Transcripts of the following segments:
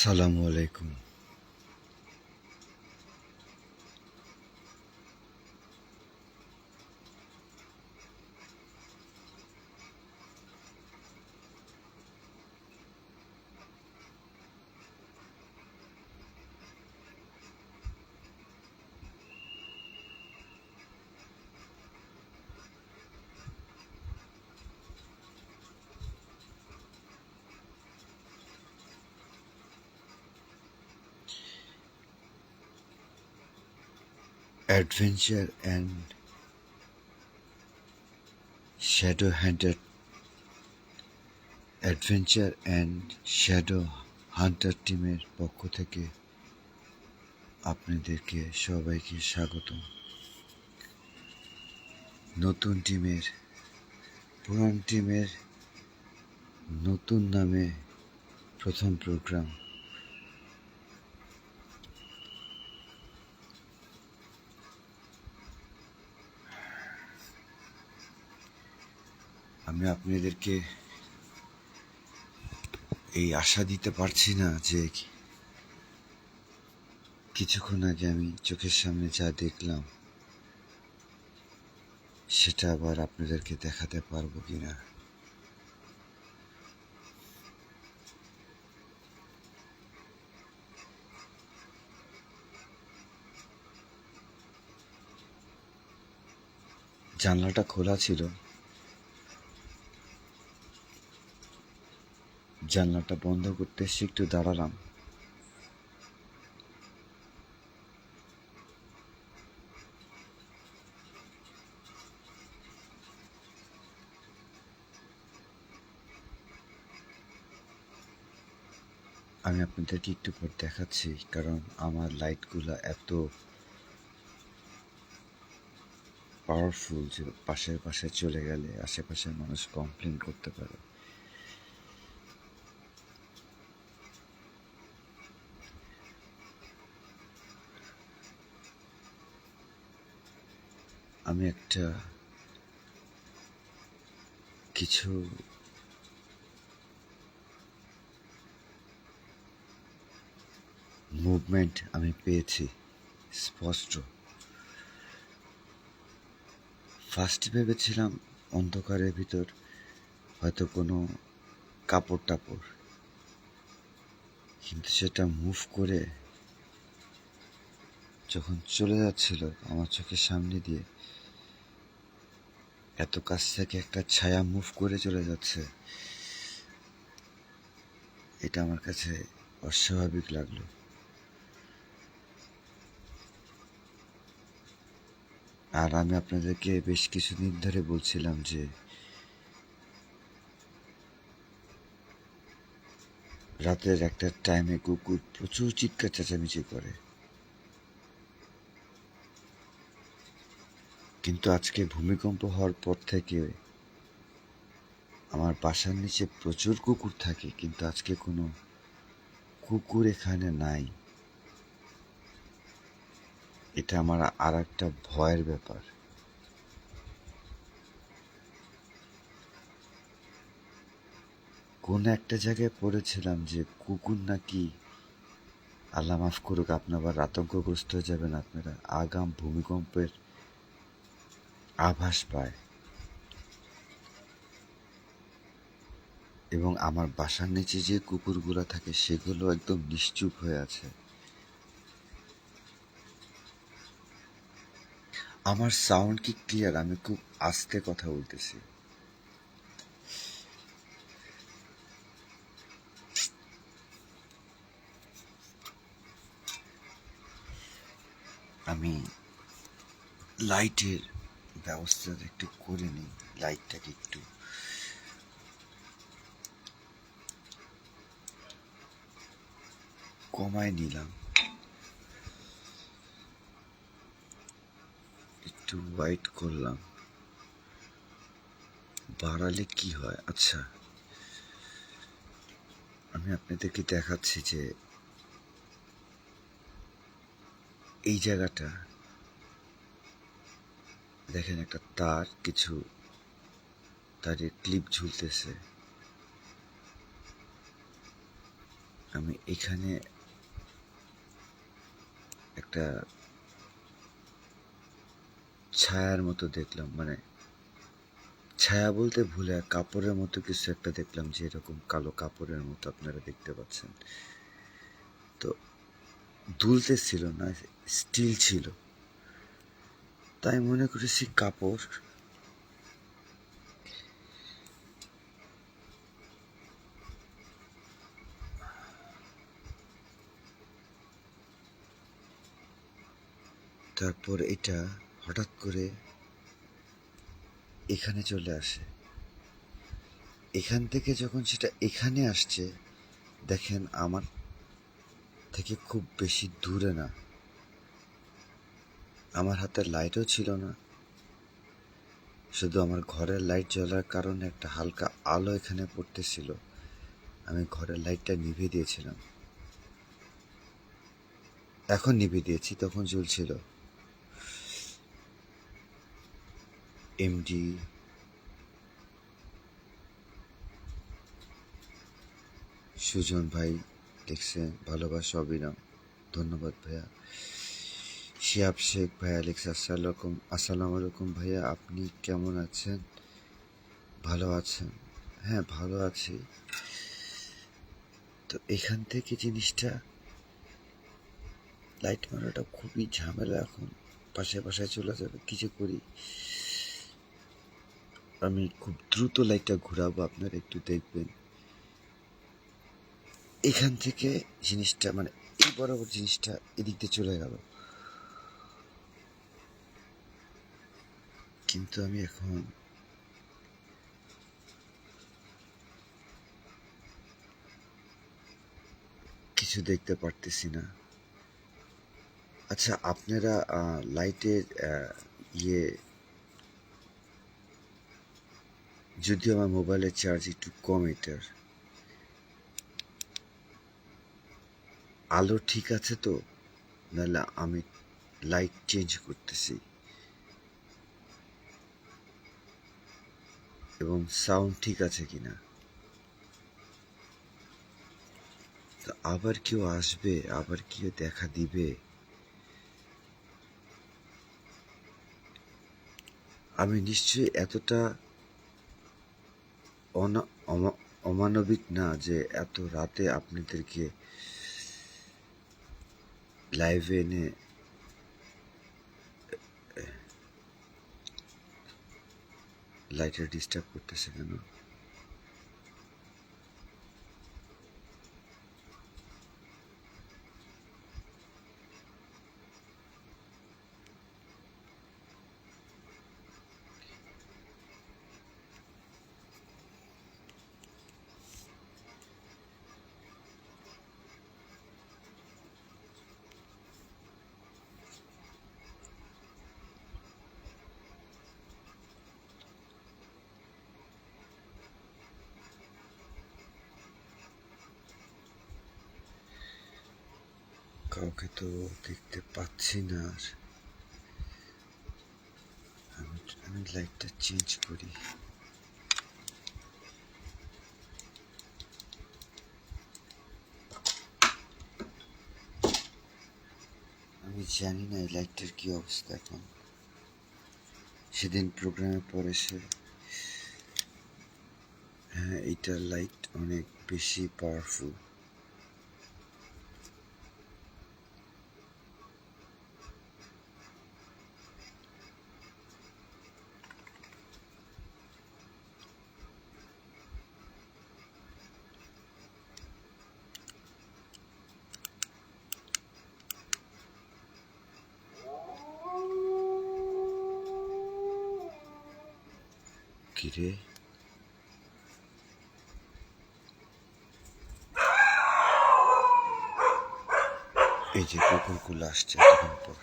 আসসালামু আলাইকুম। Adventure and shadow Hunter adventure and shadow Hunter টিমের পক্ষ থেকে আপনাদেরকে সবাইকে স্বাগতম। নতুন টিমের পুরান টিমের নতুন নামে প্রথম প্রোগ্রাম। আমি আপনাদেরকে এই আশা দিতে পারছি না যে কিছুক্ষণ আগে আমি চোখের সামনে যা দেখলাম সেটা আবার আপনাদেরকে দেখাতে পারবো কিনা। জানলাটা খোলা ছিল, জানলাটা বন্ধ করতে এসে একটু দাঁড়ালাম। আমি আপনাদেরকে একটু পর দেখাচ্ছি, কারণ আমার লাইটগুলো এত পাওয়ারফুল যে পাশের পাশে চলে গেলে আশেপাশের মানুষ কমপ্লেন করতে পারে। আমি একটা কিছু মুভমেন্ট আমি পেয়েছি স্পষ্ট। ফার্স্টে ভেবেছিলাম অন্ধকারের ভিতর হয়তো কোনো কাপড় টাপড়, কিন্তু সেটা মুভ করে যখন চলে যাচ্ছিল আমার চোখের সামনে দিয়ে, এত কাছ থেকে একটা ছায়া মুভ করে চলে যাচ্ছে, এটা আমার কাছে অস্বাভাবিক লাগলো। আর আমি আপনাদেরকে বেশ কিছুদিন ধরে বলছিলাম যে রাতের একটা টাইমে কুকুর প্রচুর চিৎকার চেঁচামেচি করে, কিন্তু আজকে ভূমিকম্প হওয়ার পর থেকে আমার বাসার নিচে প্রচুর কুকুর থাকে, কিন্তু আজকে কোনো কুকুর এখানে নাই। এটা আমার আর একটা ভয়ের ব্যাপার। কোন একটা জায়গায় পড়েছিলাম যে কুকুর নাকি, আল্লাহ মাফ করুক, আপনি আবার আতঙ্কগ্রস্ত হয়ে যাবেন, আপনারা আগাম ভূমিকম্পের আভাস পায়। এবং আমার বাসার নিচে যে কুকুরগুলো থাকে সেগুলো একদম নিশ্চুপ হয়ে আছে। আমার সাউন্ড কি ক্লিয়ার? আমি খুব আস্তে কথা বলতেছি। আমি লাইটের ব্যবস্থাটা একটু করে নিই, লাইটটাকে একটু কমায় নিলাম, একটু হোয়াইট করলাম। বাড়ালে কি হয়? আচ্ছা, আমি আপনাদেরকে দেখাচ্ছি যে এই জায়গাটা দেখেন, একটা তার, কিছু তারের ক্লিপ ঝুলতেছে। আমি এখানে একটা ছায়ার মতো দেখলাম, মানে ছায়া বলতে ভুলে কাপড়ের মতো কিছু একটা দেখলাম, যে এরকম কালো কাপড়ের মতো আপনারা দেখতে পাচ্ছেন। তো দুলতে ছিল না, স্টিল ছিল, তাই মনে করেছি কাপড়। তারপর এটা হঠাৎ করে এখানে চলে আসে। এখান থেকে যখন সেটা এখানে আসছে, দেখেন আমার থেকে খুব বেশি দূরে না, আমার হাতে লাইটও ছিল না, শুধু আমার ঘরের লাইট জ্বলার কারণে একটা হালকা আলো এখানে পড়তেছিল, আমি ঘরের লাইটটা নিভিয়ে দিয়েছিলাম। এখন নিভিয়ে দিয়েছি, তখন জ্বলছিল। এমডি সুজন ভাই লিখছেন ভালোবাসা অবিরাম, ধন্যবাদ ভাইয়া। শিয়াব শেখ ভাইয়া লিখছে আসসালামু আলাইকুম ভাইয়া, আপনি কেমন আছেন? ভালো আছেন? হ্যাঁ ভালো আছি। তো এখান থেকে জিনিসটা লাইট মারাটা খুবই ঝামেলা, এখন পাশে পাশে চলে যাবে, কিছু করি। আমি খুব দ্রুত লাইটটা ঘুরাবো, আপনারা একটু দেখবেন। এখান থেকে জিনিসটা মানে এই বরাবর জিনিসটা এদিক দিয়ে চলে গেল, কিন্তু আমি এখন কিছু দেখতে পারতেছি না। আচ্ছা, আপনারা লাইটের ইয়ে, যদিও আমার মোবাইলের চার্জ একটু কম, এটার আলো ঠিক আছে তো, নাহলে আমি লাইট চেঞ্জ করতেছি। এবং সাউন্ড ঠিক আছে কিনা। তো আবার কেউ আসবে, আবার কেউ দেখা দিবে, আমি নিশ্চয়ই এতটা অমানবিক না যে এত রাতে আপনাদেরকে লাইভে এনে লাইটের ডিস্টার্ব করতেছে কেন। কাউকে তো দেখতে পাচ্ছি না আর। আমি লাইটটা চেঞ্জ করি। আমি জানি না এই লাইটটার কি অবস্থা এখন। সেদিন প্রোগ্রামে পরে সে, হ্যাঁ এইটার লাইট অনেক বেশি পাওয়ারফুল। কিরে, এই যে কুকুরগুলো আসছে এতক্ষণ পর।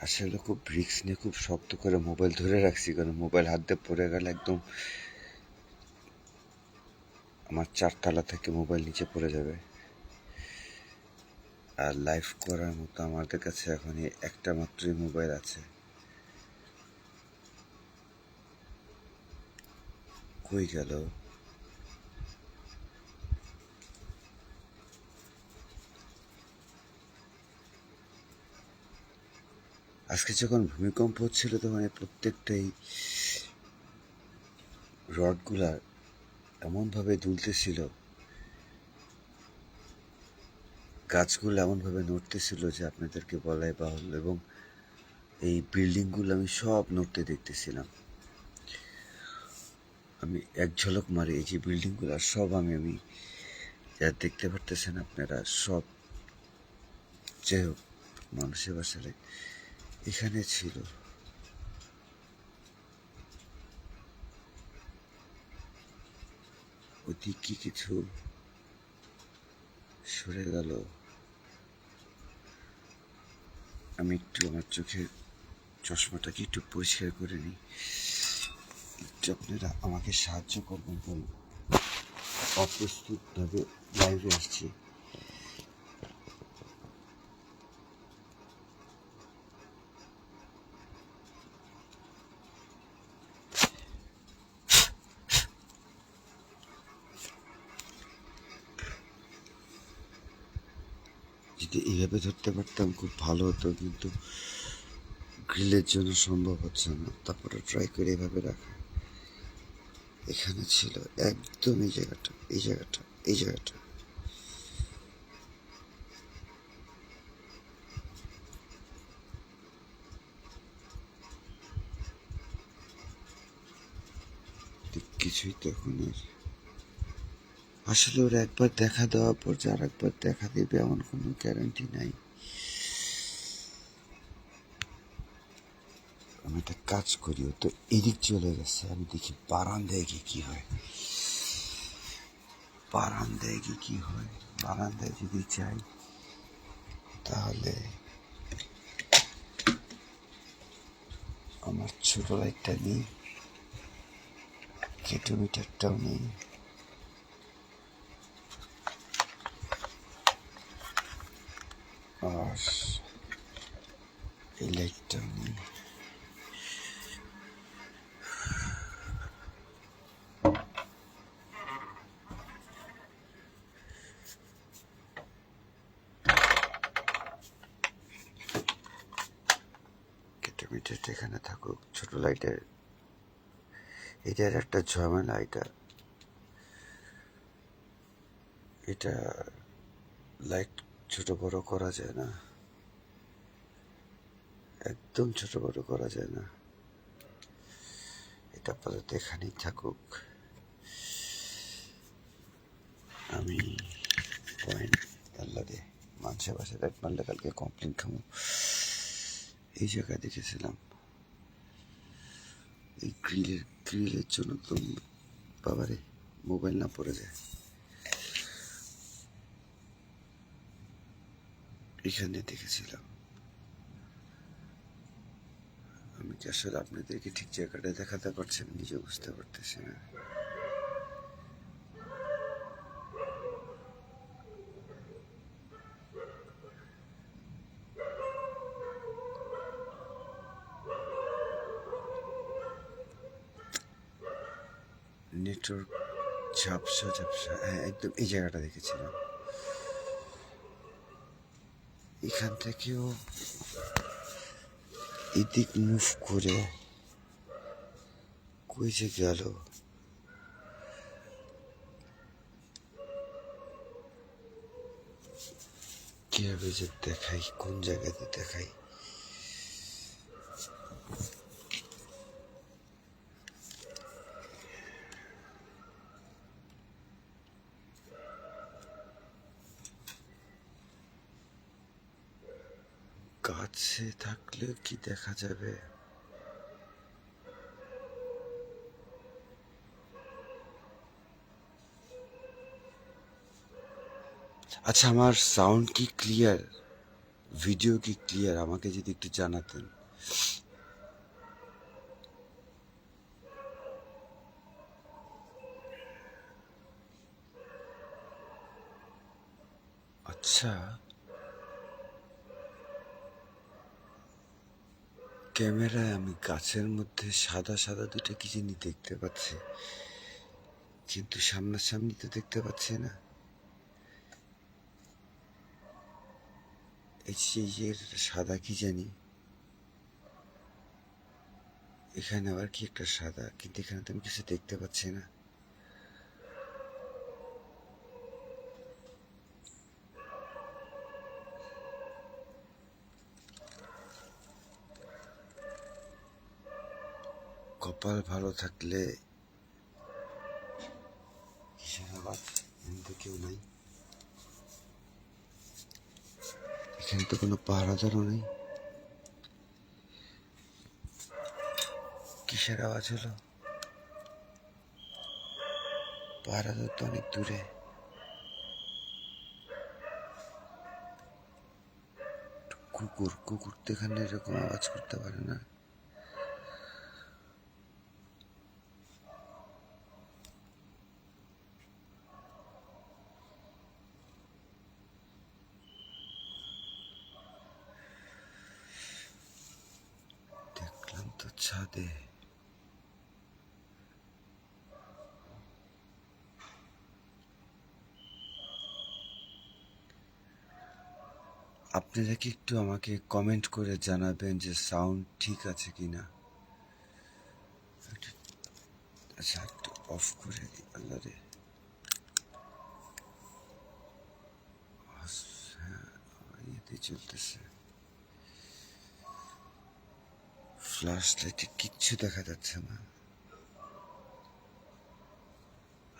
আসলে খুব রিস্ক নিয়ে খুব শক্ত করে মোবাইল ধরে রাখছি, কারণ মোবাইল হাত দিয়ে পড়ে গেলে একদম আমার 4 তলা থেকে মোবাইল নিচে পড়ে যাবে। আর লাইভ করার মতো আমাদের কাছে এখন একটা মাত্রই মোবাইল আছে। কই গেল? আজকে যখন ভূমিকম্প হচ্ছিল তখন প্রত্যেকটাই রডগুলা এমনভাবে দুলতেছিল, গাছগুলো এমনভাবে নড়তেছিল যে আপনাদেরকে বলাই বাহুল্য। এবং এই বিল্ডিংগুলো আমি সব নড়তে দেখতেছিলাম। আমি এক ঝলক মারি, এই যে বিল্ডিংগুলো সব আমি যা দেখতে পারতেছেন আপনারা, সব যে মানুষের বাসায় এখানে ছিল। ওদিকে কিছু সরে গেল। আমি একটু আমার চোখের চশমাটাকে একটু পরিষ্কার করে নিই, একটু আপনারা আমাকে সাহায্য করবেন। বলুন, অপ্রস্তুতভাবে লাইভে আসছি। যদি এইভাবে ধরতে পারতাম খুব ভালো হতো, কিন্তু গ্রিলের জন্য সম্ভব হচ্ছে না। তারপরে ট্রাই করে এভাবে রাখা। এখানে ছিল একদম এই জায়গাটা, এই জায়গাটা, এই জায়গাটা। কিছুই তো এখন আর, আসলে ওরা একবার দেখা দেওয়ার পর যে আর একবার দেখা দেবে এমন কোনো গ্যারান্টি নাই। আমি একটা কাজ করি, ও তো এদিক চলে গেছে, আমি দেখি বারান্দায় গিয়ে কি হয়। বারান্দায় গিয়ে কি হয়, বারান্দায় যদি যাই তাহলে আমার ছোট লাইটটা নেই, কেটোমিটারটাও নেই। আর এই লাইটটাও নেই। কেটোমিটারটা এখানে থাকুক, ছোট লাইটের এটার একটা ঝামেলা। এটা লাইট ছোট বড় করা যায় না, একদম ছোট বড় করা যায় না। এটা আপাতত এখানেই থাকুক। আমি পয়েন্ট আল্লাহ দে মানুষের বাসায় লাইট মারলে কালকে কমপ্লেন খামো। এই জায়গায় দেখেছিলাম এই গ্রিলের জন্য তো বাবারে মোবাইল না পড়ে যায়। এখানে দেখেছিলাম। আমি কি আসলে আপনাদেরকে ঠিক জায়গাটা দেখাতে পারছি, আমি নিজে বুঝতে পারতেছি না। নেটওয়ার্ক ঝাপসা ঝাপসা, হ্যাঁ একদম এই জায়গাটা দেখেছিলাম। এখান থেকেও এদিক মুভ করে কই যে গেল। কিভাবে যে দেখাই, কোন জায়গাতে দেখাই। কাছে থাকলে কি দেখা যাবে? আচ্ছা, আমার সাউন্ড কি ক্লিয়ার? ভিডিও কি ক্লিয়ার? আমাকে যদি একটু জানাতেন। আচ্ছা, ক্যামেরায় আমি গাছের মধ্যে সাদা সাদা দুটো কি জানি দেখতে পাচ্ছি, কিন্তু সামনাসামনি তো দেখতে পাচ্ছি না। এই যে সাদা কি জানি, এখানে আবার কি একটা সাদা, কিন্তু এখানে তো আমি কিছু দেখতে পাচ্ছি না। কপাল ভালো থাকলে কিসের আওয়াজ? এখানে তো কেউ নাই, এখানে তো কোনো পাহারাদারও নেই। কিসের আওয়াজ হলো? পাহারাদার তো অনেক দূরে। কুকুর কুকুর তো এখানে এরকম আওয়াজ করতে পারে না। দেখলাম তো ছাদে। আপনারা কি একটু আমাকে কমেন্ট করে জানাবেন যে সাউন্ড ঠিক আছে কিনা? আচ্ছা, একটু অফ করে দিই। আল্লাহ রে, হ্যাঁ, ইয়েতে চলতেছে। ফ্ল্যাশ লাইটে কিচ্ছু দেখা যাচ্ছে না।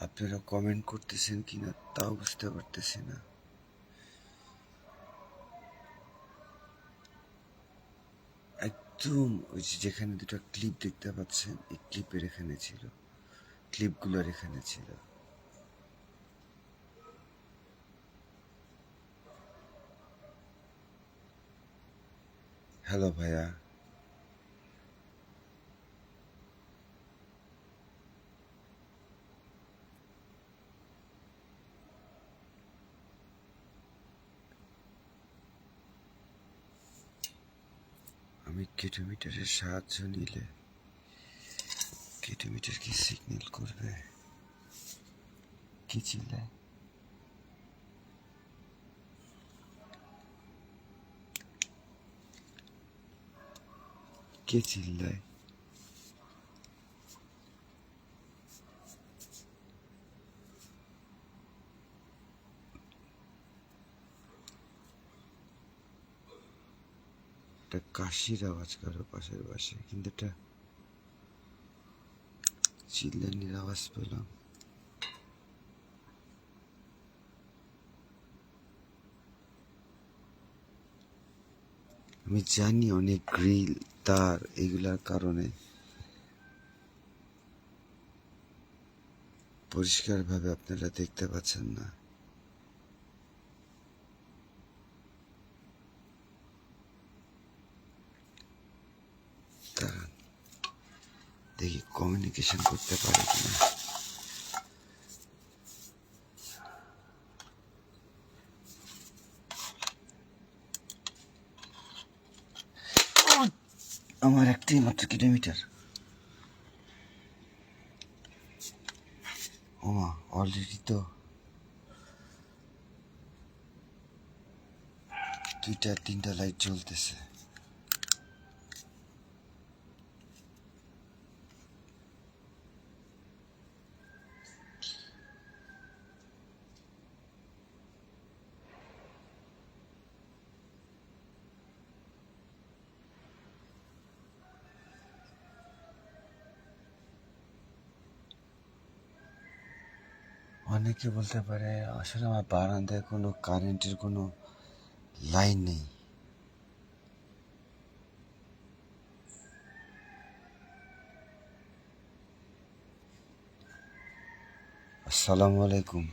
আপনারা কমেন্ট করতেছেন কিনা তাও বুঝতে পারতেছি না। একদম ওই যে যেখানে দুটো ক্লিপ দেখতে পাচ্ছেন, এই ক্লিপের এখানে ছিল, ক্লিপগুলোর এখানে ছিল। হ্যালো ভাইয়া, আমি কেটোমিটারের সাহায্য নিলে কেটোমিটার কি সিগন্যাল করবে? কি চিল্লায়? কে চিল্লায়? একটা কাশির আওয়াজ কারো পাশের বাসে, কিন্তু একটা চিল্লানির আওয়াজ পেলাম। আমি জানি অনেক গ্রিল, তার, এগুলার কারণে পরিষ্কারভাবে আপনারা দেখতে পাচ্ছেন না। দাঁড়ান, দেখি কমিউনিকেশন করতে পারে কিনা। আমার একটাই মাত্র কিলোমিটার। ওমা, অলরেডি তো 2-3টা লাইট জ্বলতেছে। অনেকে বলতে পারে আসলে আমার বারান্দায় কোনো কারেন্টের কোনো লাইন নেই। আসসালামু আলাইকুম।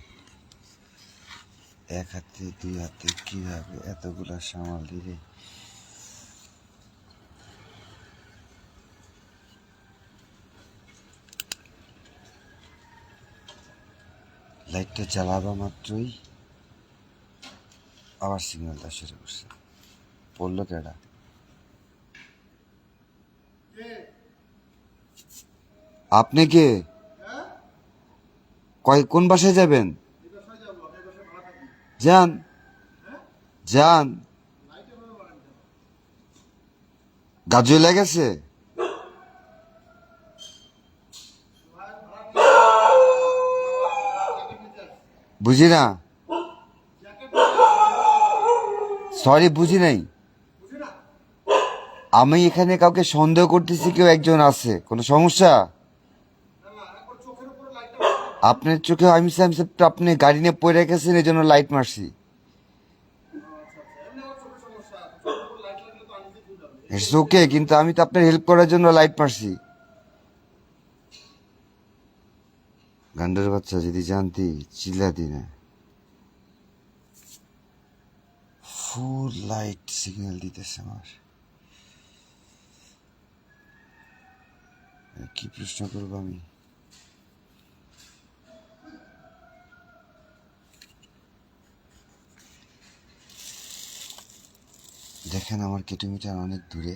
এক হাতে দুই হাতে কিভাবে এতগুলা সামাল দিলে? লাইটটা জ্বালাবা মাত্রই আবার সিগন্যালটা শুরু করছে। পড়লো কেডা? আপনি কে? কোন বাসায় যাবেন? যান যান। গাজু লেগেছে? বুঝি না, সরি বুঝি নাই। আমি এখানে কাউকে সন্দেহ করতেছি, কেউ একজন আছে, কোনো সমস্যা? আপনার চোখে আমি আপনি গাড়ি নিয়ে পড়ে গেছেন, এই জন্য লাইট মারছি। ইটস ওকে, কিন্তু আমি তো আপনার হেল্প করার জন্য লাইট মারছি। গান্ডার বাচ্চা, যদি জানতি চিল্লাতি না। ফুল লাইট সিগন্যাল দিতেছে আমার। কি প্রশ্ন করবো আমি? দেখেন আমার কিলোমিটার অনেক দূরে,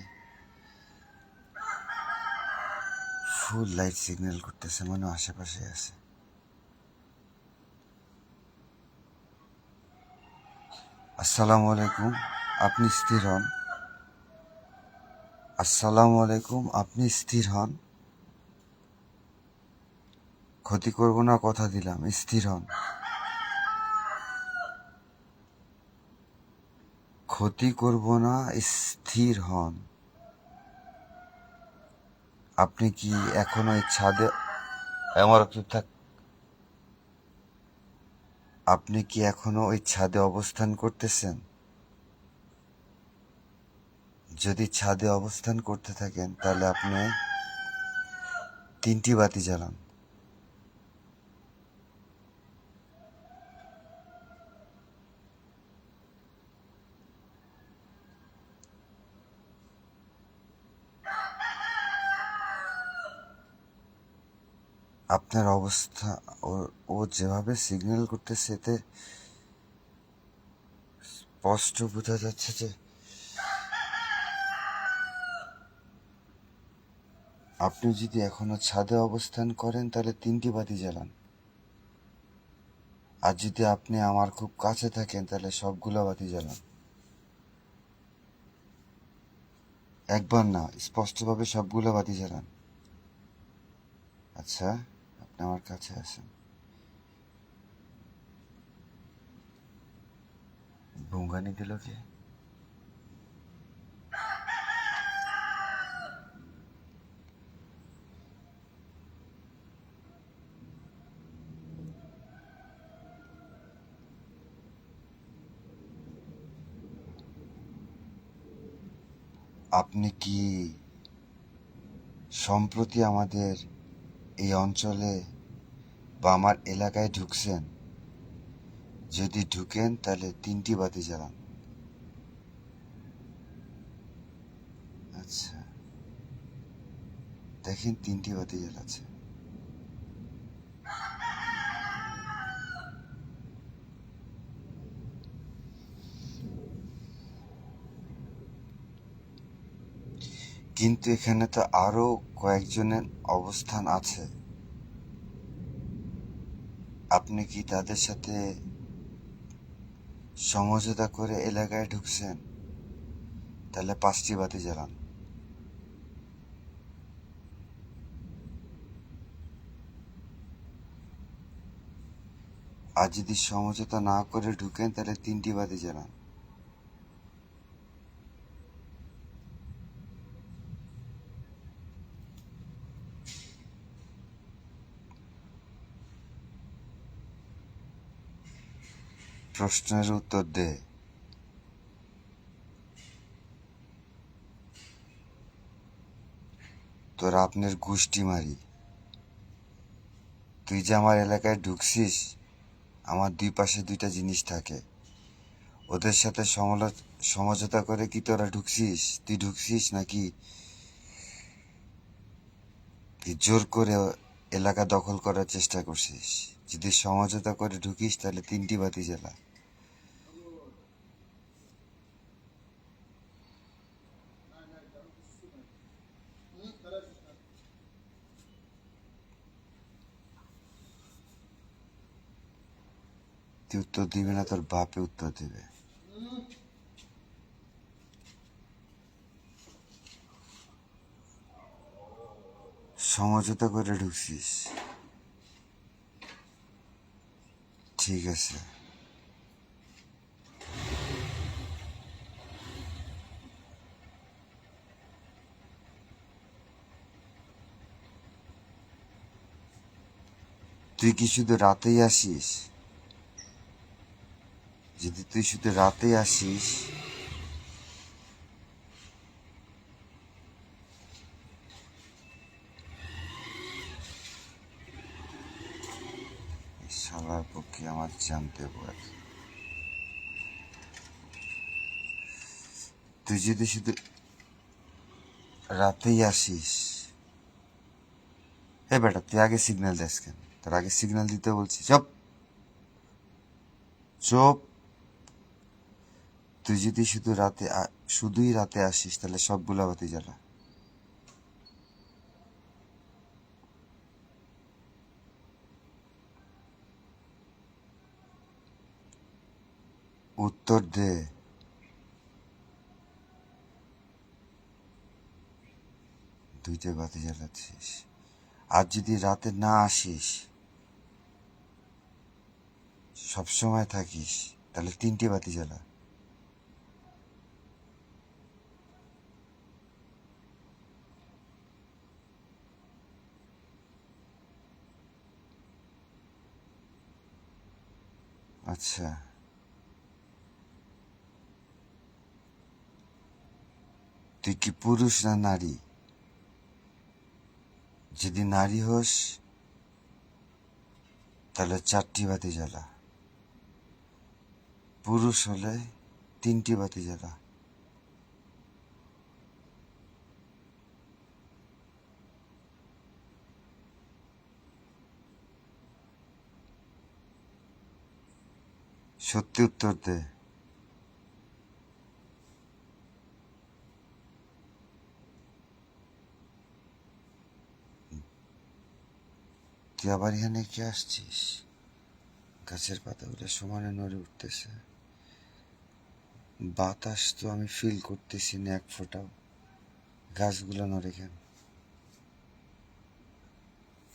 ফুল লাইট সিগন্যাল করতেছে, মনে হয় আশেপাশে আছে। আসসালামু আলাইকুম, আপনি স্থির হন। আসসালামু আলাইকুম, আপনি স্থির হন। ক্ষতি করব না, কথা দিলাম, স্থির হন। ক্ষতি করব না, স্থির হন। আপনি কি এখনো এই ছাদে? আমার একটু থাক। আপনি কি এখনো ওই ছাদে অবস্থান করতেছেন? যদি ছাদে অবস্থান করতে থাকেন তাহলে আপনি 3টি বাতি জ্বালান। আপনার অবস্থা, ও যেভাবে সিগন্যাল করতেছে এতে স্পষ্ট বোঝা যাচ্ছে যে আপনি যদি এখনো ছাদে অবস্থান করেন তাহলে 3টি বাতি জ্বালান। আর যদি আপনি আমার খুব কাছে থাকেন তাহলে সবগুলো বাতি জ্বালান। একবার না, স্পষ্টভাবে সবগুলো বাতি জ্বালান। আচ্ছা, আপনি আমার কাছে আসেন। ভুঙ্গানি দিল কে? আপনি কি সম্প্রতি আমাদের এই অঞ্চলে বা আমার এলাকায় ঢুকছেন? যদি ঢুকেন তাহলে 3টি বাতি জ্বালান। আচ্ছা, দেখেন 3টি বাতি জ্বালাচ্ছে। কিন্তু এখানে তো আরো কয়েকজনের অবস্থান আছে। আপনি কি তাদের সাথে সমঝোতা করে এলাকায় ঢুকছেন? তাহলে 5টি বাতি জ্বালান। আর যদি সমঝোতা না করে ঢুকেন তাহলে 3টি বাতি জ্বালান। প্রশ্নের উত্তর দে। তোর আপনার গোষ্ঠী মারি। তুই যে আমার এলাকায় ঢুকছিস, আমার দুই পাশে দুইটা জিনিস থাকে, ওদের সাথে সমঝোতা করে কি তোরা ঢুকছিস? তুই ঢুকছিস নাকি তুই জোর করে এলাকা দখল করার চেষ্টা করছিস? যদি সমঝোতা করে ঢুকিস তাহলে 3টি বাতি জ্বালা। তুই উত্তর দিবি না, তোর বাপে উত্তর দিবে। সমঝোতা করে ঢুকছিস, ঠিক আছে। তুই কি শুধু রাতেই আসিস? যদি তুই শুধু রাতেই আসিস, শালার পক্ষে আমার জানতে পার। তুই যদি শুধু রাতেই আসিস, হে বেটা তুই আগে সিগন্যাল দিস কেন? তোর আগে সিগন্যাল দিতে বলছি। চুপ চুপ। তুই যদি শুধুই রাতে আসিস তাহলে সবগুলা বাতি জ্বালা। উত্তর দে। দুইটা বাতি জ্বালাচ্ছিস। আর যদি রাতে না আসিস, সবসময় থাকিস, তাহলে 3টি বাতি জ্বালা। আচ্ছা, তুই কি পুরুষ না নারী? যদি নারী হোস তাহলে 4টি বাতি জ্বালা। পুরুষ হলে 3টি বাতি জ্বালা। সত্যি উত্তর দে। তুই আবার এখানে কি আসছিস? গাছের পাতাগুলো সমানে নড়ে উঠতেছে, বাতাস তো আমি ফিল করতেছি না এক ফোঁটাও। গাছগুলো নড়ে কেন?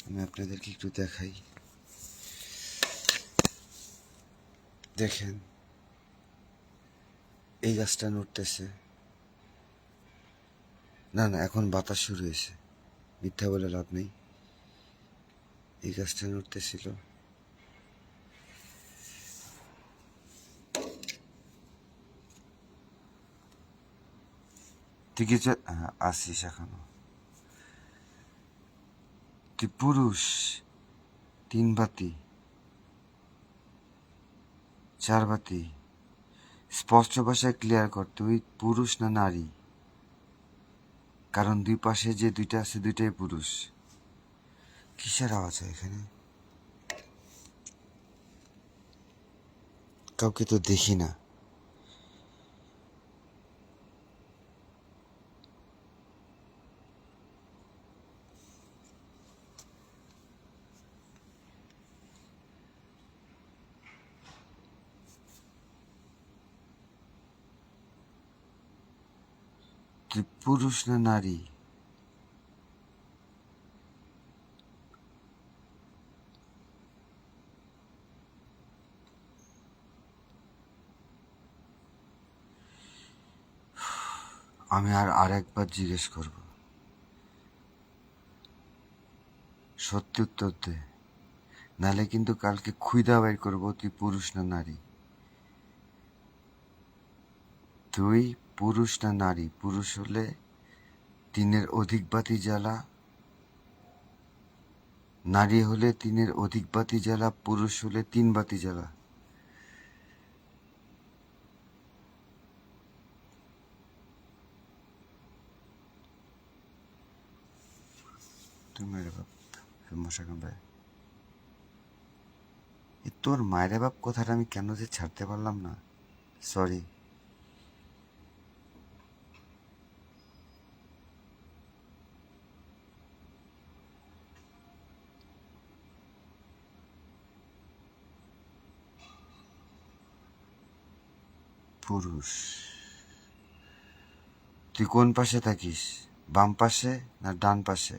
আমি আপনাদেরকে একটু দেখাই, দেখেন এই গাছটা নড়তেছে না। না, এখন বাতাস শুরু হয়েছে, মিথ্যা বলে লাভ নেই। এই গাছটা নড়তেছিল, তুই কিছু আসিস এখনো? তুই পুরুষ? 3 বাতি, 4 বাতি, স্পষ্ট ভাষায় ক্লিয়ার কর, তুই পুরুষ না নারী? কারণ দুই পাশে যে দুইটা আছে দুইটাই পুরুষ। কিসের আওয়াজ হয় এখানে? কাউকে তো দেখি না। তুই পুরুষ না নারী? আমি আরেকবার জিজ্ঞেস করব, সত্যি উত্তর দে, নাহলে কিন্তু কালকে খুইদা বের করবো তুই পুরুষ না নারী। তুই পুরুষ না নারী? পুরুষ হলে 3-এর অধিক বাতি জ্বালা, নারী হলে 3-এর অধিক বাতি জ্বালা, পুরুষ হলে 3 বাতি জ্বালা। তুমি বাপ মশা কামড়ায়। তোর মায়ের বাপ কথাটা আমি কেন যে ছাড়তে পারলাম না, সরি। পুরুষ, তুই কোন পাশে থাকিস, বাম পাশে না ডান পাশে?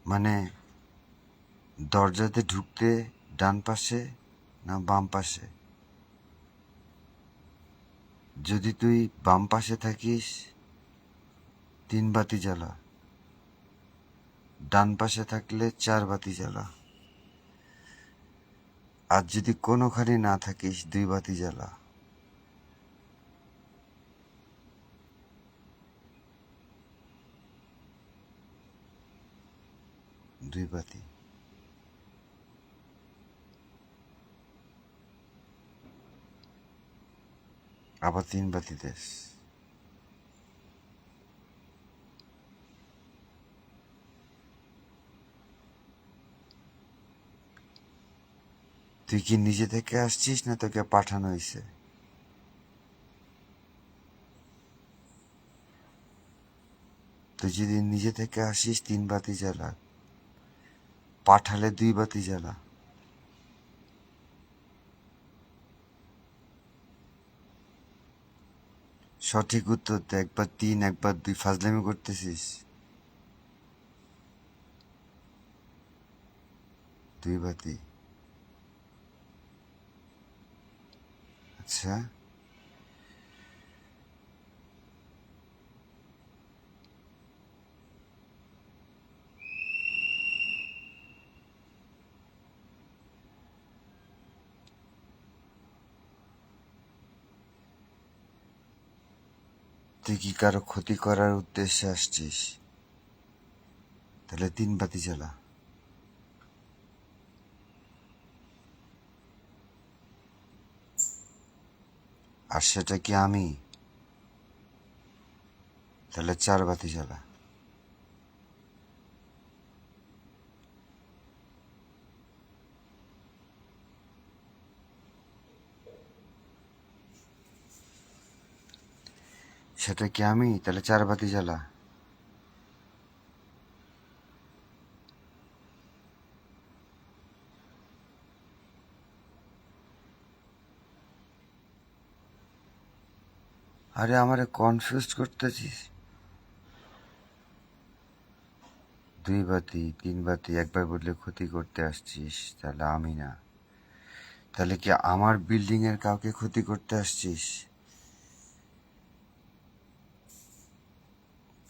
মানে দরজাতে ঢুকতে ডান পাশে না বাম পাশে? যদি তুই বাম পাশে থাকিস 3 বাতি জ্বালা, ডান পাশে থাকলে 4 বাতি জ্বালা, আর যদি কোনোখানে না থাকিস 2 বাতি জ্বালা। দুই বাতি। আবার 3 বাতি দেশ। তুই কি নিজে থেকে আসছিস না তোকে পাঠানো হয়েছে? তুই যদি নিজে থেকে আসিস 3 বাতি জ্বালা, পাঠালে 2 বাতি জ্বালা। সঠিক উত্তর দে, একবার 3 একবার 2, ফাজলামি করতেছিস। 2 বাতি। আচ্ছা, তুই কি কারো ক্ষতি করার উদ্দেশ্যে আসছিস? তাহলে 3 বাতি জ্বালা। আর সেটা কি আমি? তাহলে 4 বাতি জ্বালা। সেটা কি আমি? তাহলে 4 বাতি জ্বালা। আরে আমারে কনফিউজ করতেছিস। 2 বাতি 3 বাতি একবার বললে ক্ষতি করতে আসছিস, তাহলে আমি না। তাহলে কি আমার বিল্ডিং এর কাউকে ক্ষতি করতে আসছিস?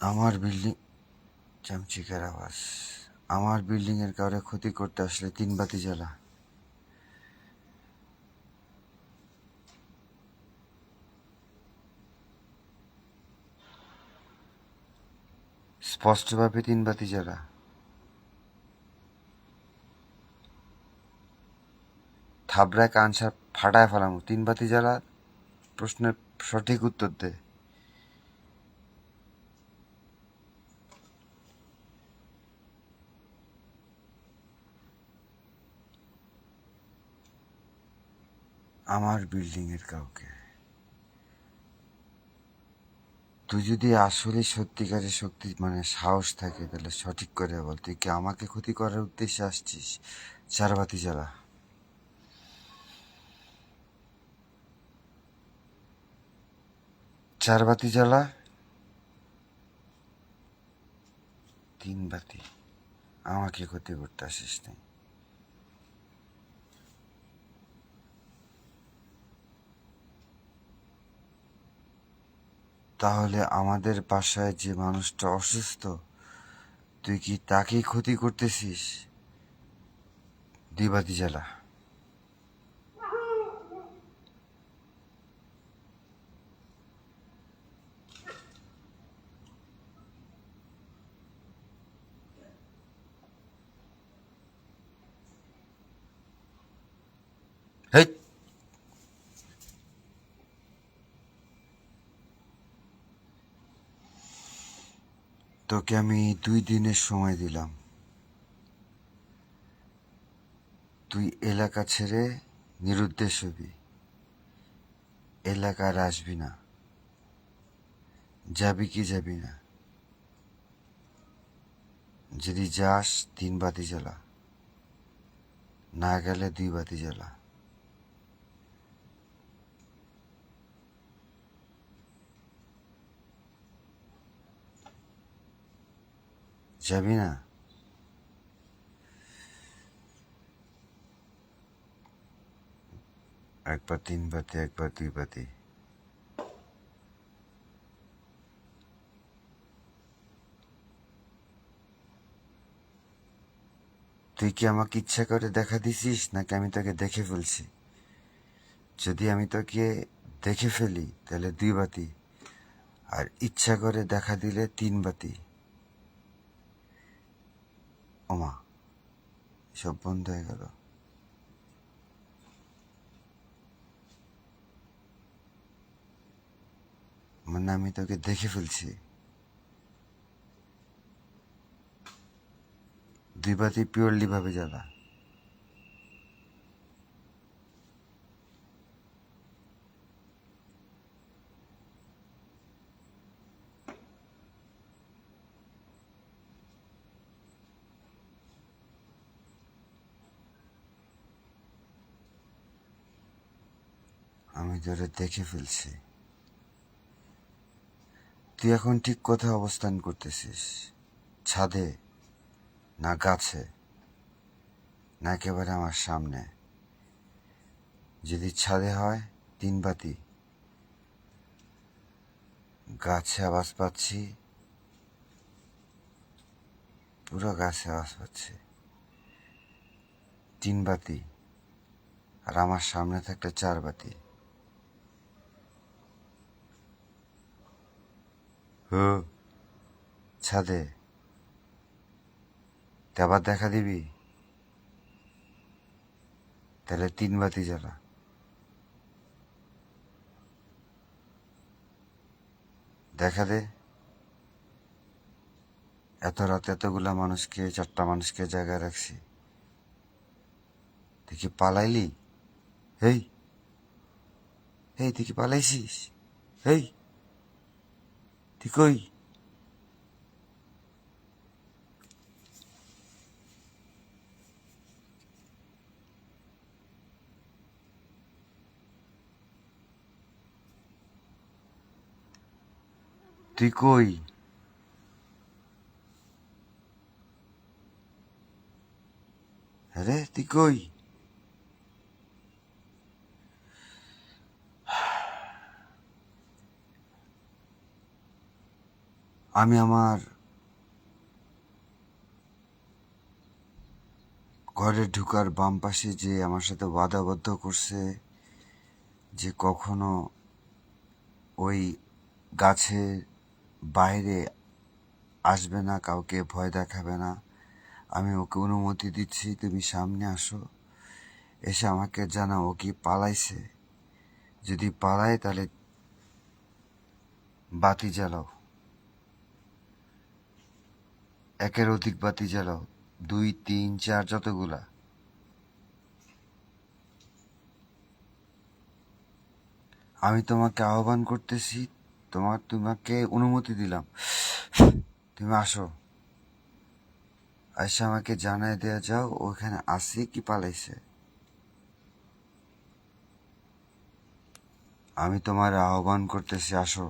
আমার বিল্ডিং, চামচিকার আওয়াজ। আমার বিল্ডিং এর কাউরে ক্ষতি করতে আসলে 3 বাতি জ্বালা। স্পষ্টভাবে 3 বাতি জ্বালা। থাবড়ায় কান ফাটায় ফেলাম। 3 বাতি জ্বালা। প্রশ্নের সঠিক উত্তর দে। আমার বিল্ডিং এর কাউকে। তুই যদি আসলে সত্যিকারের শক্তি মানে সাহস থাকে তাহলে সঠিক করে বল, তুই কি আমাকে ক্ষতি করার উদ্দেশ্যে আসছিস? 4 বাতি জ্বালা। 4 বাতি জ্বালা। 3 বাতি। আমাকে ক্ষতি করতে আসিস নাই। তাহলে আমাদের বাসায় যে মানুষটা অসুস্থ, তুই কি তাকেই ক্ষতি করতেছিস? 2 বাতি জ্বালা। তোকে আমি 2 দিনের সময় দিলাম। তুই এলাকা ছেড়ে নিরুদ্দেশ হবি, এলাকার আসবি না। যাবি কি যাবি না? যদি যাস 3 বাতি জ্বালা, না গেলে 2 বাতি জ্বালা। যাবি না? একবার 3 বাতি, একবার 2 বাতি। তুই কি আমাকে ইচ্ছা করে দেখা দিছিস, নাকি আমি তোকে দেখে ফেলছি? যদি আমি তোকে দেখে ফেলি তাহলে 2 বাতি, আর ইচ্ছা করে দেখা দিলে 3 বাতি। ওমা, সব বন্ধ হয়ে গেল। মানে আমি তোকে দেখে ফেলছি। 2 বাতি পিওরলি ভাবে জ্বালা। আমি তোরে দেখে ফেলছি। তুই এখন ঠিক কোথায় অবস্থান করতেছিস? ছাদে, না গাছে, না একেবারে আমার সামনে? যদি ছাদে হয় 3 বাতি, গাছে আওয়াজ পাচ্ছি, পুরো গাছে আওয়াজ পাচ্ছি। 3 বাতি, আর আমার সামনে থাকলে 4 বাতি। হো, ছাদে তা আবার দেখা দিবি? তাহলে 3 বাতি জ্বালা। দেখা দে। এত রাতে এতগুলা মানুষকে, 4টা মানুষকে জায়গায় রাখছি। তুই কি পালাইলি? হেই, হেই, তুই কি পালাইছিস? হেই, তুই কই? তুই কই? আরে তুই কই? আমি আমার ঘরে ঢুকার বাম পাশে যে আমার সাথে ওয়াদাবদ্ধ করছে যে কখনো ওই গাছের বাইরে আসবে না, কাউকে ভয় দেখাবে না, আমি ওকে অনুমতি দিচ্ছি। তুমি সামনে আসো, এসে আমাকে জানাও ও কি পালাইছে। যদি পালায় তাহলে বাতি জ্বালাও, একের অধিক বাতি জ্বালাও, 2, 3, 4, যতগুলা। আমি তোমাকে আহ্বান করতেছি, তোমাকে অনুমতি দিলাম, তুমি আসো। আইসা আমাকে জানাই দেয়া যাও ওখানে আসি কি পালাইছে। আমি তোমার আহ্বান করতেছি, আসো।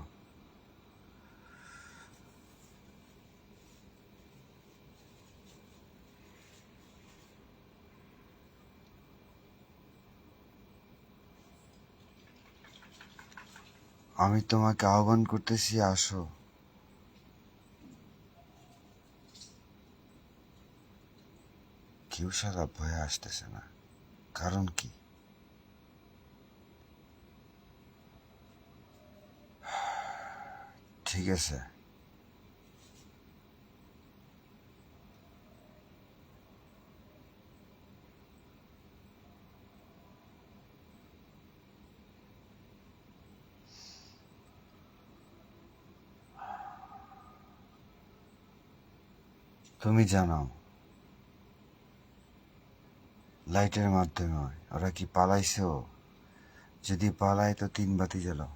আমি তোমাকে আহ্বান করতেছি, আসো। কেউ সারা ভয়ে আসতেছে না, কারণ কি? ঠিক আছে। তুমি জানো লাইটের মাধ্যমে হয়। ওরা কি পালাইছেও? যদি পালায় তো 3 বাতি জ্বালাও।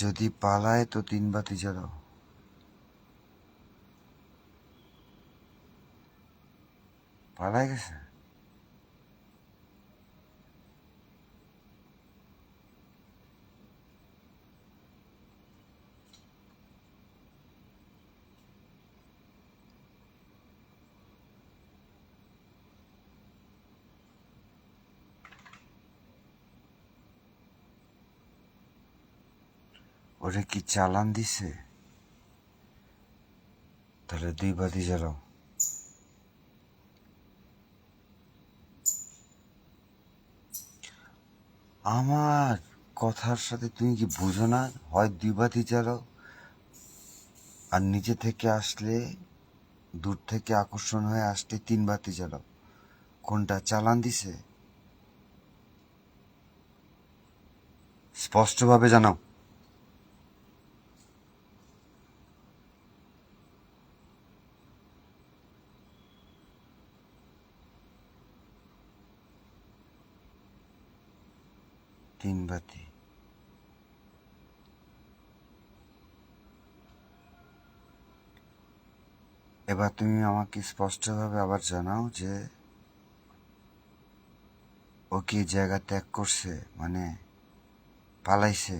যদি পালায় তো 3 বাতি জ্বালাও। পালায় গেছে? ওরে কি চালান দিছে? তাহলে 2 বাতি জ্বালাও। আমার কথার সাথে তুমি কি বুঝো না? হয় 2 বাতি জ্বালাও, আর নিচে থেকে আসলে, দূর থেকে আকর্ষণ হয়ে আসতে 3 বাতি জ্বালাও। কোনটা চালান দিছে? স্পষ্টভাবে জানাও। তিন বাতি। এবার তুমি আমাকে স্পষ্টভাবে আবার জানাও যে ও কি জায়গা ত্যাগ করছে, মানে পালাইছে।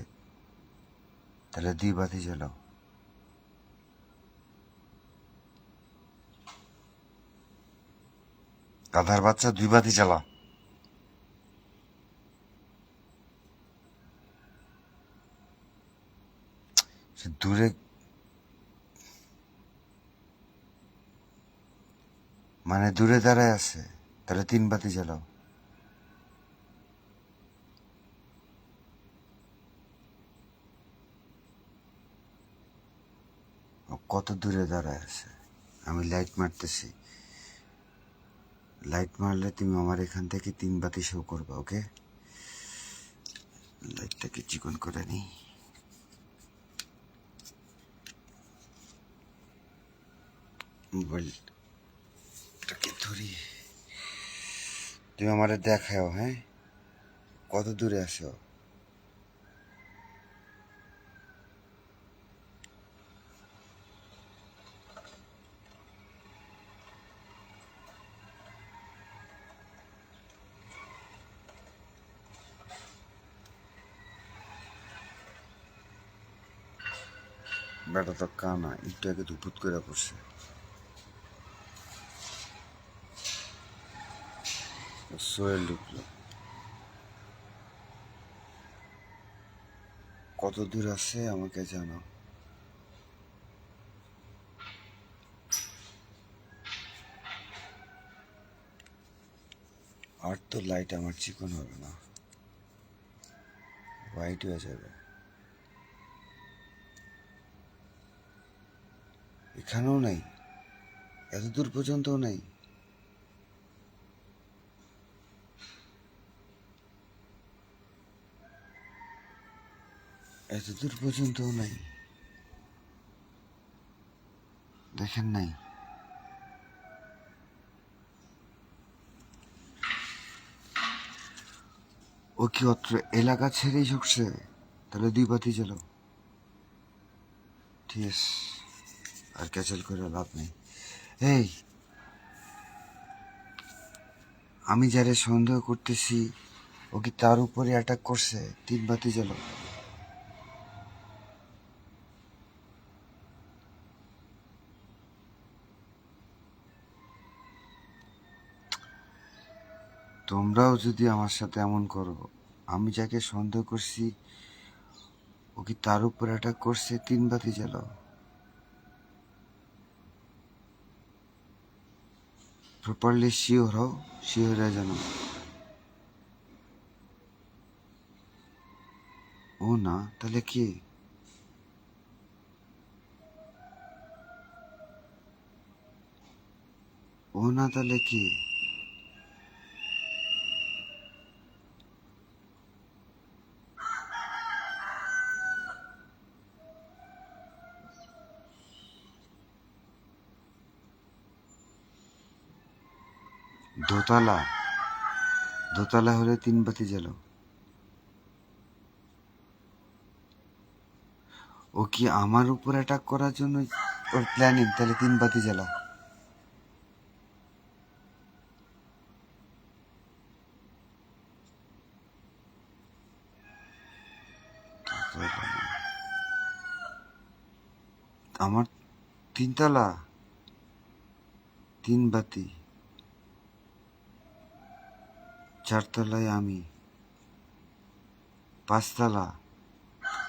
তাহলে 2 বাতি জ্বালাও। গাধার বাচ্চা, 2 বাতি জ্বালা। সে দূরে, মানে দূরে দাঁড়ায় আছে। তাহলে 3 বাতি জ্বালাও। ও কত দূরে দাঁড়ায় আছে? আমি লাইট মারতেছি। লাইট মারলে তুমি আমার এখান থেকে 3 বাতি শো করবে, ওকে? লাইটটাকে চিকন করে নিই। মোবাইলটাকে ধরি। তুমি আমারে দেখাও, হ্যাঁ, কত দূরে আছো? বেটা তো কানা, একটু আগে ধুপুত করে পড়ছে। সোয়েল ঢুকলো। কত দূর আছে আমাকে জানাও। আর তো লাইট আমার চিকন হবে না, হোয়াইট হয়ে যাবে। এখানেও নাই, এত দূর পর্যন্তও নাই। এত দূর পর্যন্তও নাই, দেখেন নাই? ও কি অত্র এলাকা ছেড়েই ঝুঁকছে? তাহলে 2 বাতি জ্বালাও। ঠিক আছে, আর ক্যাচেল করে লাভ নেই। এই, আমি যারে সন্দেহ করতেছি ও কি তার উপরে অ্যাটাক করছে? 3 বাতি জ্বালাও। তোমরাও যদি আমার সাথে এমন করো, আমি যাকে সন্দেহ করছি ও কি তার উপর অ্যাটাক করছে, 3 বাতি জ্বালাও। প্রপারলি শিওর হও, শিওর হয়ে জানো। ও না, তাহলে কি? ও না, তাহলে কি? দোতলা, দোতলা হলে 3 বাতি জ্বালো। ও কি আমার উপর অ্যাটাক করার জন্য ওর প্ল্যানিং? তাহলে 3 বাতি জ্বালা। আমার 3 তলা, 3 বাতি, 4 তলায় আমি, 5 তলা,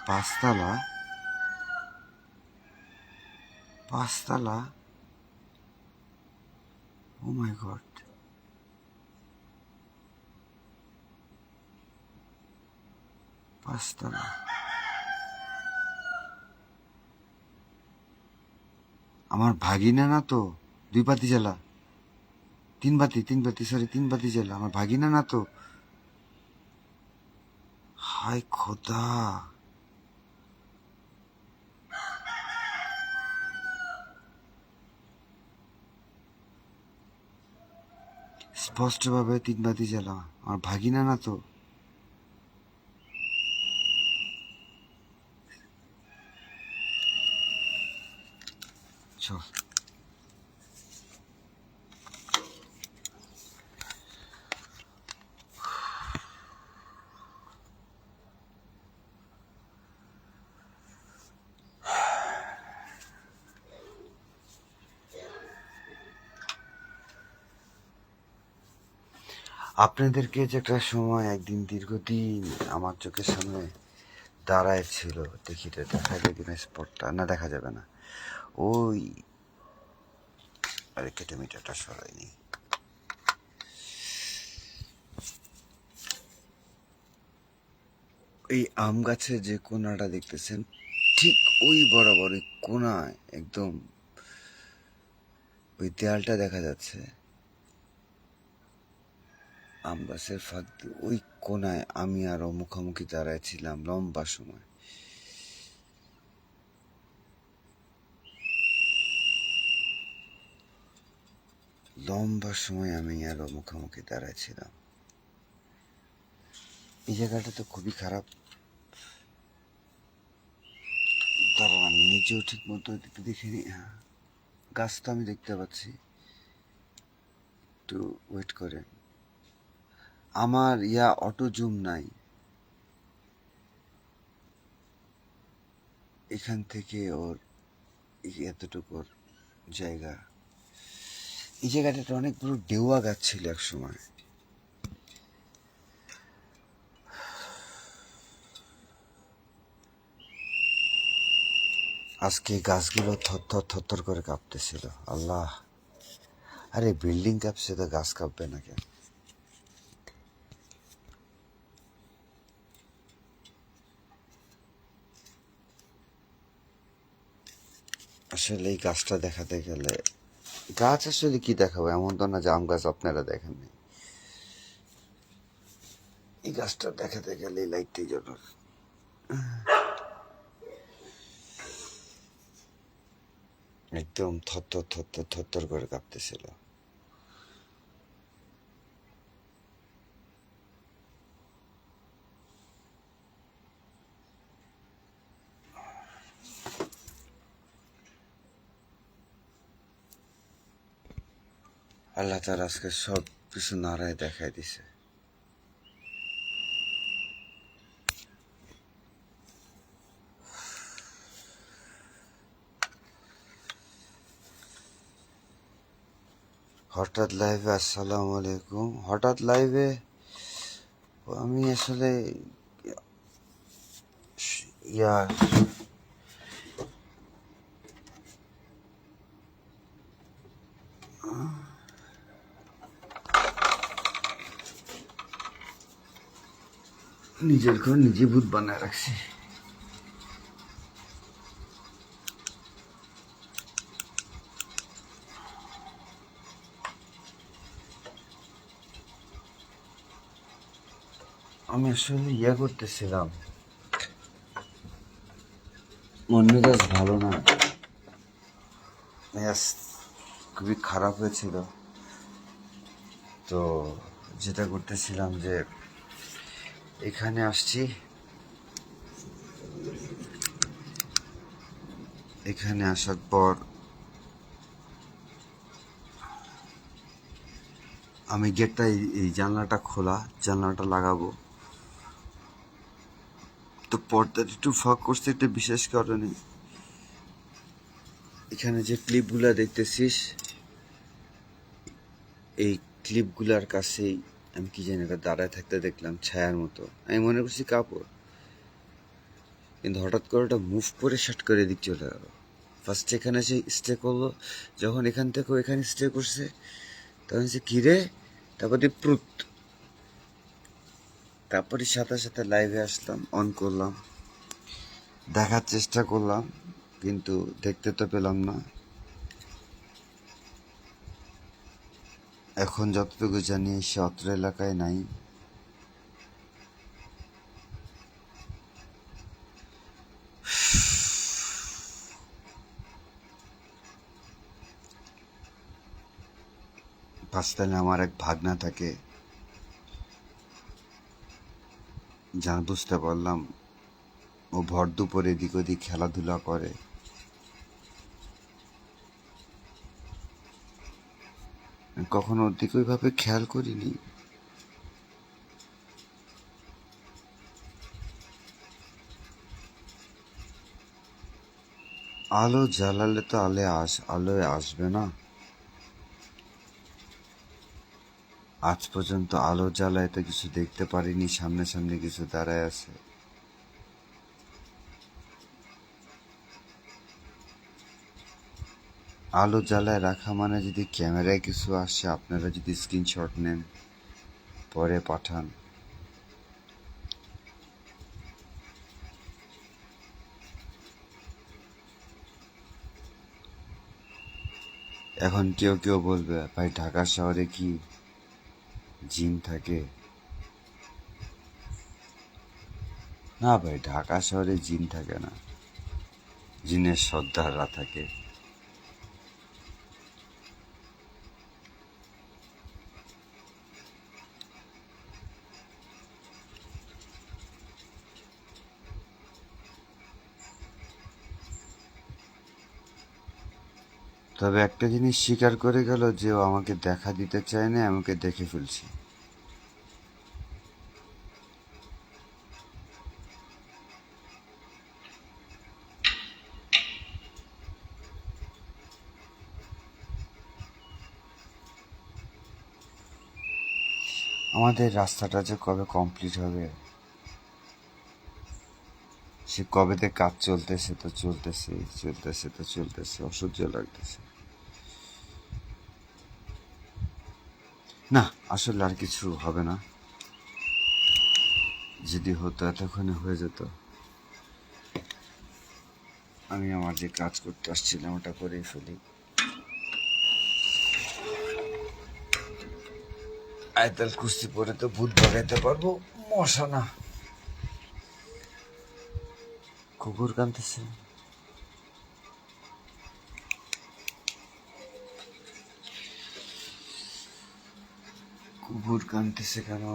5 তলা, 5 তলা। ও মাই গড, 5 তলা। আমার ভাগিনা না তো? 2 বাতি জ্বালা, 3 বাতি, 3 বাতি, সরি 3 বাতি জ্বালা। আমার ভাগিনা না তো? হায় খোদা, স্পষ্টভাবে 3 বাতি জ্বালা। আমার ভাগিনা না তো? চল। আপনাদেরকে যে একটা সময় একদিন দীর্ঘদিন আমার চোখের সামনে দাঁড়ায় ছিল, দেখি রে, দেখা যায় কিনা স্পটটা? না, দেখা যাবে না। ওই, আরে কেটে মিটারটা সরাইনি। এই আম গাছের যে কোনাটা দেখতেছেন, ঠিক ওই বরাবর ওই কোনায় একদম ওই দেয়ালটা দেখা যাচ্ছে। আম গাছের ফাঁক দিয়ে ওই কোনায় আমি আরো মুখোমুখি দাঁড়ায় ছিলাম লম্বা সময়। লম্বা সময় আমি আরো মুখোমুখি দাঁড়ায় ছিলাম। এই জায়গাটা তো খুবই খারাপ। দাঁড়ান, আমি নিজেও ঠিক মতো একটু দেখে নিই। হ্যাঁ, গাছ তো আমি দেখতে পাচ্ছি, একটু ওয়েট করেন। আমার অটো জুম নাই, এখান থেকে ওর এতটুকুর জায়গা। এই জায়গাটাতে অনেক বড় ডেউয়া গাছ ছিল এক সময়। আজকে গাছগুলো থরথর থরথর করে কাঁপতেছিল। আল্লাহ, আরে বিল্ডিং কাঁপছে তো গাছ কাঁপবে না কেন? আসলে এই গাছটা দেখাতে গেলে, গাছ আসলে কি দেখাবো? এমন তো না যে আম গাছ আপনারা দেখেননি। এই গাছটা দেখাতে গেলে এই লাইটটাই জন্য একদম থরথর থরথর থরথর করে কাঁপতেছিল। আল্লাহ তার আজকে সব কিছু নাড়ায় দেখাই দিছে। হঠাৎ লাইভে, আসসালামু আলাইকুম। হঠাৎ লাইভে আমি আসলে ইয়া নিজের ঘর নিজে ভূত বানায় রাখছি। আমি আসলে করতেছিলাম, মন মেজাজ ভালো না, মেজাজ খুবই খারাপ হয়েছিল। তো যেটা করতেছিলাম যে এখানে আসছি, এখানে আসার পর আমি গেটটা এই জানলাটা খোলা, জানলাটা লাগাবো, তো পর্দাটা একটু ফাঁক করছে একটা বিশেষ কারণে। এখানে যে ক্লিপগুলা দেখতেছিস, এই ক্লিপগুলার কাছেই আমি কি জানি এটা দাঁড়ায় থাকতে দেখলাম ছায়ার মতো। আমি মনে করছি কাপড়, কিন্তু হঠাৎ করে ওটা মুভ করে শার্ট করে এদিক চলে গেল। ফার্স্ট এখানে সে স্টে করলো, যখন এখান থেকে এখানে স্টে করছে তখন সে কিরে, তারপর দিয়ে প্রুত, তারপরে সাথে সাথে লাইভে আসলাম, অন করলাম, দেখার চেষ্টা করলাম, কিন্তু দেখতে তো পেলাম না। এখন যতটুকু জানি সে অত্র এলাকায় নাই। পাঁচতালে আমার এক ভাগনা থাকে, যা বুঝতে পারলাম ও ভর দুপুরে এদিক ওদিক খেলাধুলা করে। কখনো ওর দিকে ওইভাবে খেয়াল করিনি। আলো জ্বালালে তো আলোয় আসবে না। আজ পর্যন্ত আলো জ্বালায় তো কিছু দেখতে পারিনি, সামনে সামনে কিছু দাঁড়ায় আছে। আলো জ্বালায় রাখা মানে যদি ক্যামেরায় কিছু আসে, আপনারা যদি স্ক্রিনশট নেন পরে পাঠান। এখন কেউ কেউ বলবে ভাই ঢাকা শহরে কি জিন থাকে? না ভাই, ঢাকা শহরে জিন থাকে না, জিনের সর্দাররা থাকে। তবে একটা জিনিস স্বীকার করে গেল যে ও আমাকে দেখা দিতে চায় না, আমাকে দেখে ফেলছি। আমাদের রাস্তাটা যে কবে কমপ্লিট হবে, সে কবেতে কাজ চলতেছে তো চলতেছে, চলতেছে তো চলতেছে, অসহ্য লাগতেছে। না, আসলে আর কিছু হবে না, যদি হতো এতক্ষণে হয়ে যেত। আমি আমার যে কাজ করতে আসছিলাম ওটা করেই ফেলি। আয়তাল কুস্তি পরে তো ভূত ভাগাইতে পারবো, মশা না। কুকুর কাঁদতেছে, কুকুর কাঁদতেছে কেন?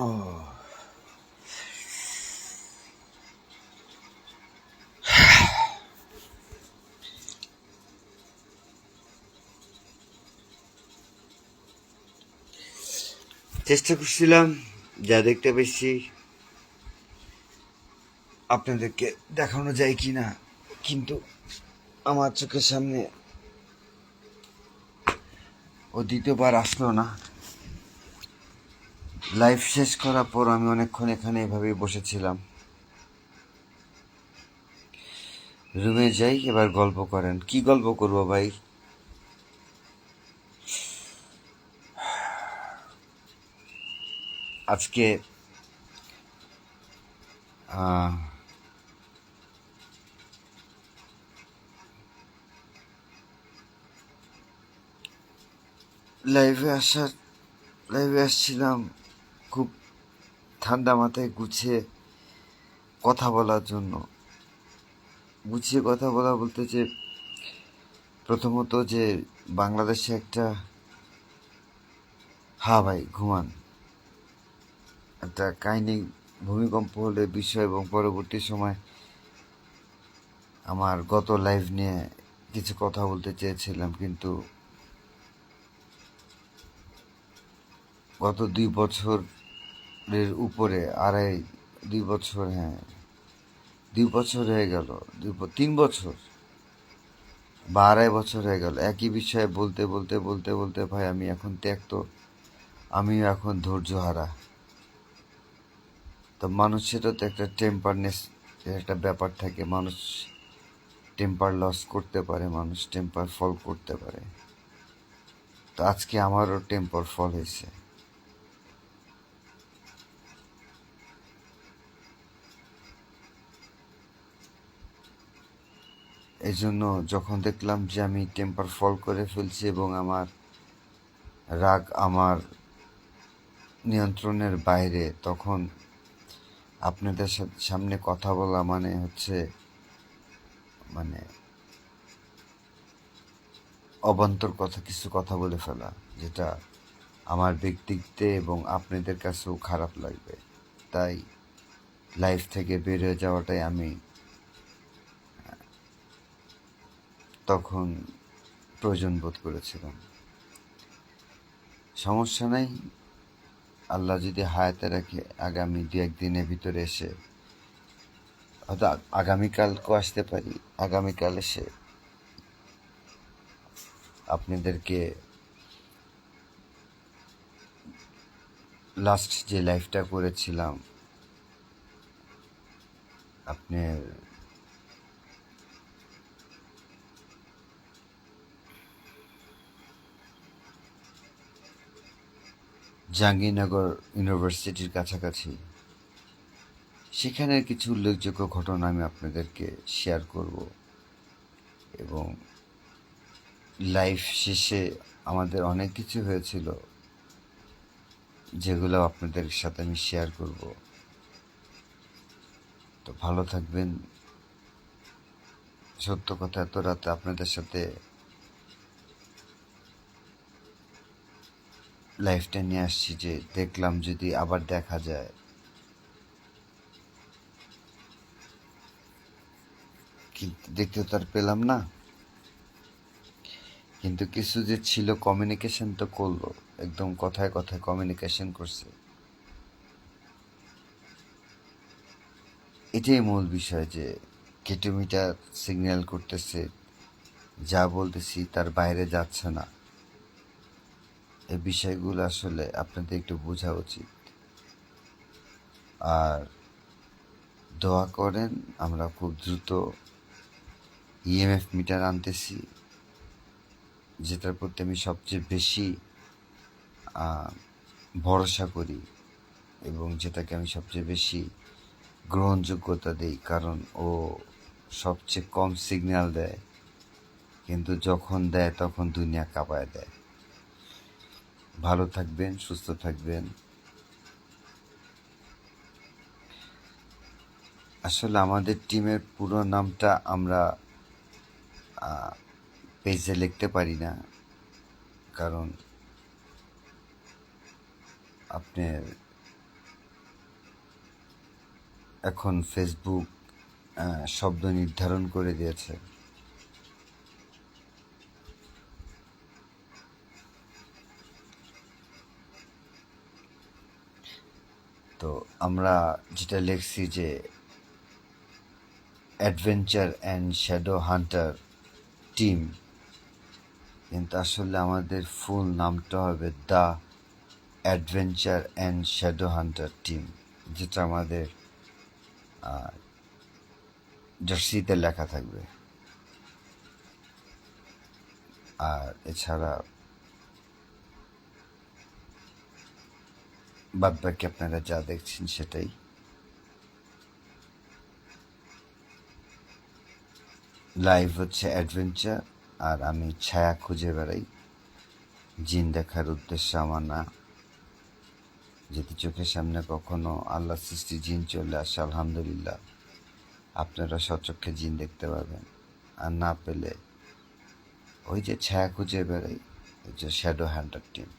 ও, চেষ্টা করছিলাম যা দেখতে পেয়েছি আপনাদেরকে দেখানো যায় কি না, কিন্তু আমার চোখের সামনে ও দ্বিতীয়বার আসলো না। লাইভ শেষ করার পর আমি অনেকক্ষণ এখানে এভাবেই বসেছিলাম। রুমে যাই, এবার গল্প করেন। কি গল্প করবো ভাই? আজকে লাইভে আসার লাইভে আসছিলাম খুব ঠান্ডা মাথায় গুছিয়ে কথা বলার জন্য। গুছিয়ে কথা বলা বলতে যে প্রথমত যে বাংলাদেশে একটা ভাই ঘুমান একটা কাহিনী ভূমিকম্প হলে বিষয় এবং পরবর্তী সময় আমার গত লাইভ নিয়ে কিছু কথা বলতে চেয়েছিলাম, কিন্তু গত 2 বছরের উপরে 2 বছর, হ্যাঁ 2 বছর হয়ে গেল, 3 বছর বা 2.5 বছর হয়ে গেল একই বিষয়ে বলতে বলতে বলতে বলতে ভাই আমি এখন ত্যক্ত, আমিও এখন ধৈর্য হারা। তো মানুষেরও তো একটা টেম্পারনেস একটা ব্যাপার থাকে, মানুষ টেম্পার লস করতে পারে, মানুষ টেম্পার ফল করতে পারে। তো আজকে আমারও টেম্পার ফল হয়েছে। এই জন্য যখন দেখলাম যে আমি টেম্পার ফল করে ফেলছি এবং আমার রাগ আমার নিয়ন্ত্রণের বাইরে, তখন আপনাদের সামনে কথা বলা মানে হচ্ছে মানে অবান্তর কিছু কথা বলে ফেলা, যেটা আমার ব্যক্তিত্বে এবং আপনাদের কাছেও খারাপ লাগবে। তাই লাইফ থেকে বের হয়ে যাওয়াটাই আমি তখন প্রয়োজন বোধ করেছিলাম। সমস্যা নাই, আল্লাহ যদি হায়াতে রাখে আগামী 2-1 দিনের ভিতরে এসে, হয়তো আগামীকালকেও আসতে পারি, আগামীকাল এসে আপনাদেরকে লাস্ট যে লাইফটা করেছিলাম আপনার জাহাঙ্গীরনগর ইউনিভার্সিটির কাছাকাছি, সেখানের কিছু উল্লেখযোগ্য ঘটনা আমি আপনাদেরকে শেয়ার করব এবং লাইফ শেষে আমাদের অনেক কিছু হয়েছিল যেগুলো আপনাদের সাথে আমি শেয়ার করব। তো ভালো থাকবেন। সত্য কথা, এত রাতে আপনাদের সাথে লাইফটা নিয়ে আসছি যে দেখলাম যদি আবার দেখা যায়। দেখতে তো আর পেলাম না, কিন্তু কিছু যে ছিল কমিউনিকেশন তো করলো, একদম কথায় কথায় কমিউনিকেশন করছে। এটাই মূল বিষয়, যে কেটোমিটার সিগন্যাল করতেছে, যা বলতেছি তার বাইরে যাচ্ছে না। এই বিষয়গুলো আসলে আপনাদের একটু বোঝা উচিত। আর দোয়া করেন, আমরা খুব দ্রুত ইএমএফ মিটার আনতেছি, যেটার প্রতি আমি সবচেয়ে বেশি ভরসা করি এবং যেটাকে আমি সবচেয়ে বেশি গ্রহণযোগ্যতা দিই, কারণ ও সবচেয়ে কম সিগন্যাল দেয়, কিন্তু যখন দেয় তখন দুনিয়া কাঁপায় দেয়। ভালো থাকবেন, সুস্থ থাকবেন। আসলে আমাদের টিমের পুরো নামটা আমরা পেজে লিখতে পারি না, কারণ আপনার এখন ফেসবুক শব্দ নির্ধারণ করে দিয়েছে। তো আমরা যেটা লিখছি যে adventure and shadow Hunter team, কিন্তু আসলে আমাদের ফুল নামটা হবে the adventure and shadow Hunter team, যেটা আমাদের জার্সিতে লেখা থাকবে। আর এছাড়া বাদ বাকি আপনারা যা দেখছেন সেটাই। লাইভ হচ্ছে অ্যাডভেঞ্চার আর আমি ছায়া খুঁজে বেড়াই। জিন দেখার উদ্দেশ্য আমার না। যদি চোখের সামনে কখনো আল্লাহ সৃষ্টি জিন চলে আসে, আলহামদুলিল্লাহ, আপনারা সচক্ষে জিন দেখতে পাবেন। আর না পেলে ওই যে ছায়া খুঁজে বেড়াই, ওই যে শ্যাডো হান্টার টিম।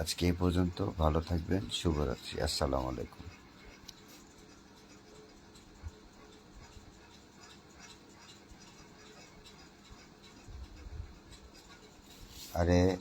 আজকে এই পর্যন্ত, ভালো থাকবেন, শুভরাত্রি, আসসালামু আলাইকুম। আরে